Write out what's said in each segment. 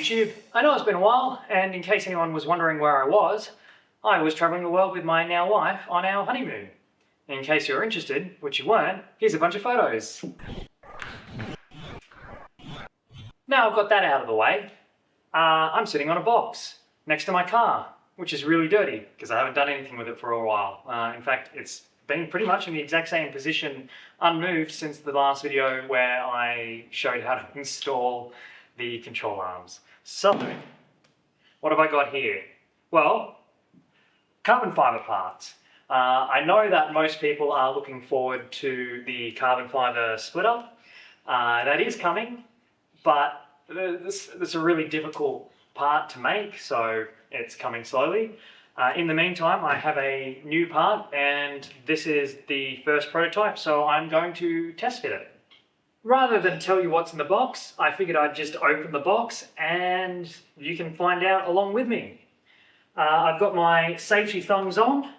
YouTube. I know it's been a while, and in case anyone was wondering where I was travelling the world with my now wife on our honeymoon. In case you're interested, which you weren't, here's a bunch of photos. Now I've got that out of the way, I'm sitting on a box next to my car, which is really dirty because I haven't done anything with it for a while. In fact, it's been pretty much in the exact same position, unmoved, since the last video where I showed how to install the control arms. So, what have I got here? Well, carbon fibre parts. I know that most people are looking forward to the carbon fibre splitter. That is coming, but this is a really difficult part to make, so it's coming slowly. In the meantime, I have a new part, and this is the first prototype, so I'm going to test fit it. Rather than tell you what's in the box, I figured I'd just open the box and you can find out along with me. I've got my safety thongs on,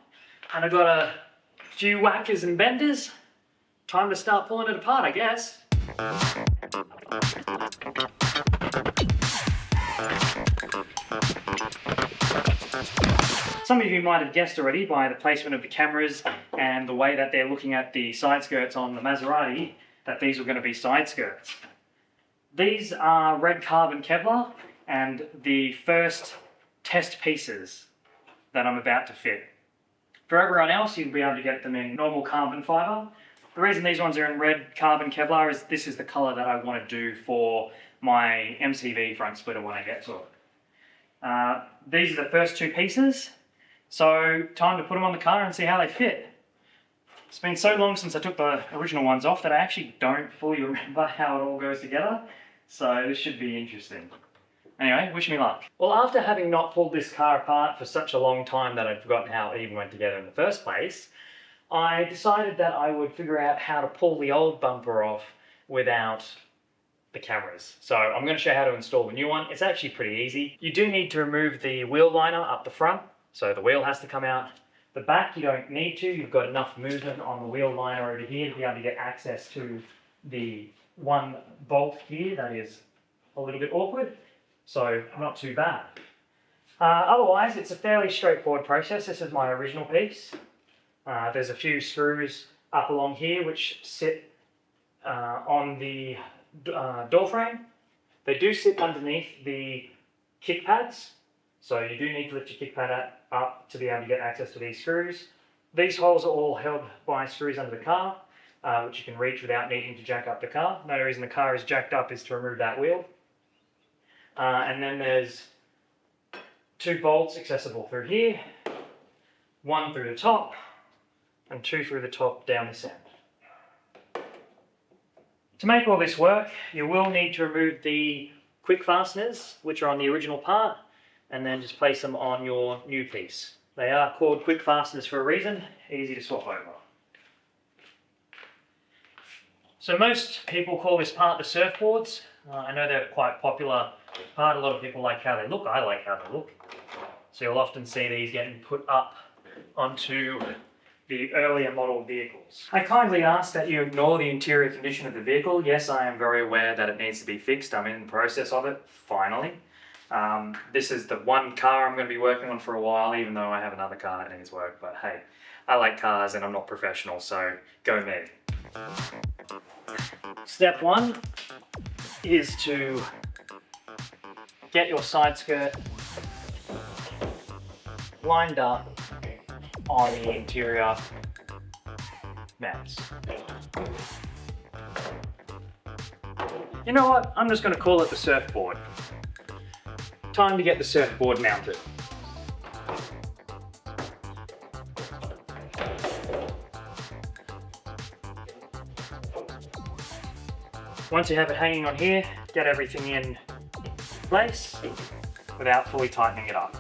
and I've got a few whackers and benders. Time to start pulling it apart, I guess. Some of you might have guessed already by the placement of the cameras and the way that they're looking at the side skirts on the Maserati that these were going to be side skirts. These are red carbon Kevlar and the first test pieces that I'm about to fit. For everyone else, you'll be able to get them in normal carbon fibre. The reason these ones are in red carbon Kevlar is this is the colour that I want to do for my MCV front splitter when I get to it. These are the first two pieces, so time to put them on the car and see how they fit. It's been so long since I took the original ones off that I actually don't fully remember how it all goes together, so this should be interesting. Anyway, wish me luck. Well, after having not pulled this car apart for such a long time that I'd forgotten how it even went together in the first place, I decided that I would figure out how to pull the old bumper off without the cameras. So I'm going to show you how to install the new one. It's actually pretty easy. You do need to remove the wheel liner up the front, so the wheel has to come out. The back you don't need to, you've got enough movement on the wheel liner over here to be able to get access to the one bolt here that is a little bit awkward, so not too bad. Otherwise, it's a fairly straightforward process. This is my original piece. There's a few screws up along here which sit on the door frame. They do sit underneath the kick pads, so you do need to lift your kick pad up to be able to get access to these screws. These holes are all held by screws under the car, which you can reach without needing to jack up the car. The only reason the car is jacked up is to remove that wheel. And then there's two bolts accessible through here, one through the top, and two through the top down this end. To make all this work, you will need to remove the quick fasteners, which are on the original part, and then just place them on your new piece. They are called quick fasteners for a reason, easy to swap over. So most people call this part the surfboards. I know they're quite popular part. A lot of people like how they look. I like how they look. So you'll often see these getting put up onto the earlier model vehicles. I kindly ask that you ignore the interior condition of the vehicle. Yes, I am very aware that it needs to be fixed. I'm in the process of it, finally. This is the one car I'm going to be working on for a while, even though I have another car that needs work. But hey, I like cars and I'm not professional, so go me. Step one is to get your side skirt lined up on the interior mounts. You know what? I'm just going to call it the surfboard. Time to get the surfboard mounted. Once you have it hanging on here, get everything in place without fully tightening it up.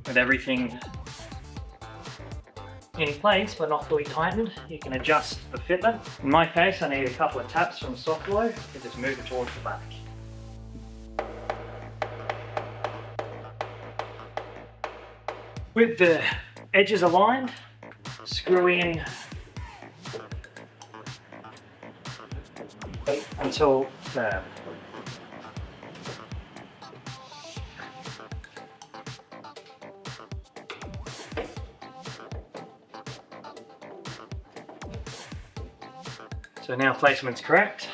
with everything in place but not fully tightened, you can adjust the fitment. In my case, I need a couple of taps from the soft blow to just move it towards the back. With the edges aligned, screw in until there. So now placement's correct,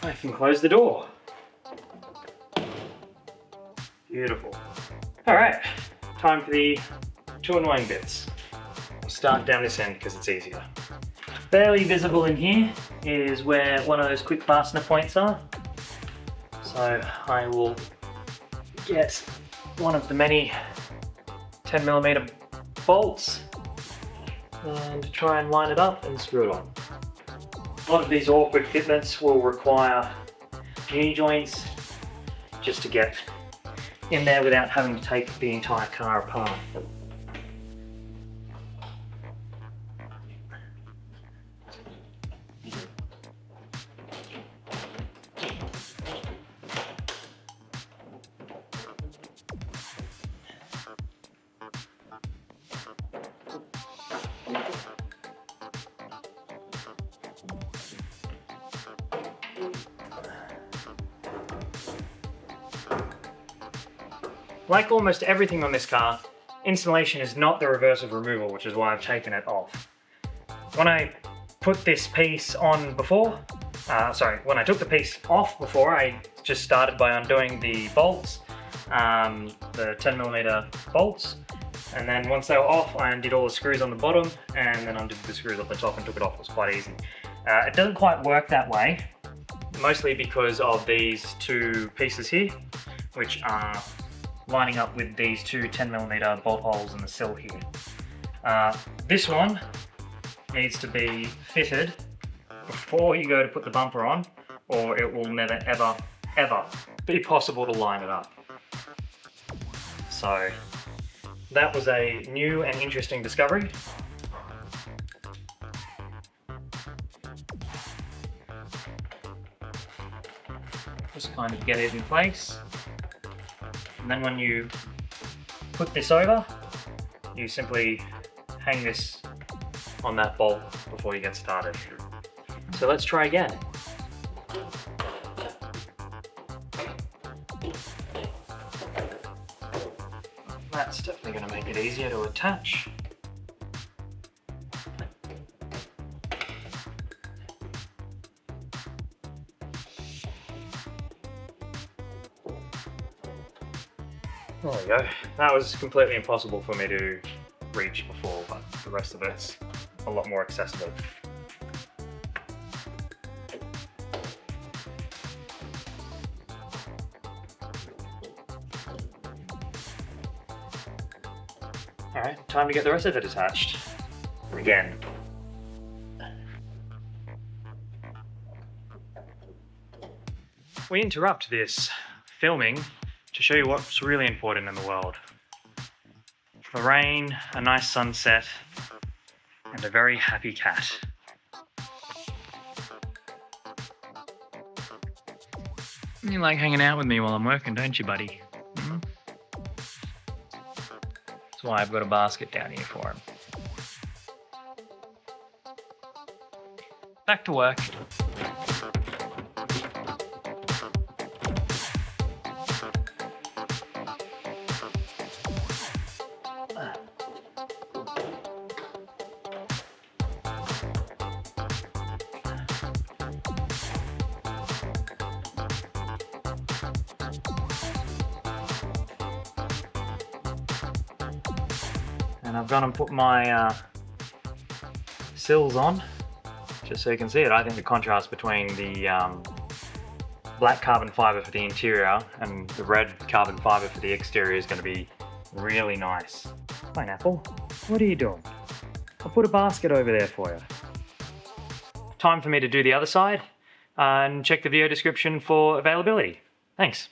I can close the door. Beautiful. Alright, time for the two annoying bits. I'll start down this end because it's easier. Barely visible in here is where one of those quick fastener points are. So I will get one of the many 10mm bolts and try and line it up and screw it on. A lot of these awkward fitments will require uni joints just to get in there without having to take the entire car apart. Like almost everything on this car, installation is not the reverse of removal, which is why I've taken it off. When I put this piece on before, when I took the piece off before, I just started by undoing the bolts, the 10mm bolts, and then once they were off, I undid all the screws on the bottom, and then undid the screws on the top and took it off. It was quite easy. It doesn't quite work that way, mostly because of these two pieces here, which are lining up with these two 10mm bolt holes in the sill here. This one needs to be fitted before you go to put the bumper on, or it will never ever be possible to line it up. So that was a new and interesting discovery. Just kind of get it in place. And then when you put this over, you simply hang this on that bolt before you get started. So let's try again. That's definitely going to make it easier to attach. There we go. That was completely impossible for me to reach before, but the rest of it's a lot more accessible. Alright, time to get the rest of it attached. Again. We interrupt this filming to show you what's really important in the world. The rain, a nice sunset, and a very happy cat. You like hanging out with me while I'm working, don't you, buddy? Hmm? That's why I've got a basket down here for him. Back to work. And I've gone and put my sills on, just so you can see it. I think the contrast between the black carbon fibre for the interior and the red carbon fibre for the exterior is going to be really nice. Pineapple, what are you doing? I'll put a basket over there for you. Time for me to do the other side, and check the video description for availability. Thanks.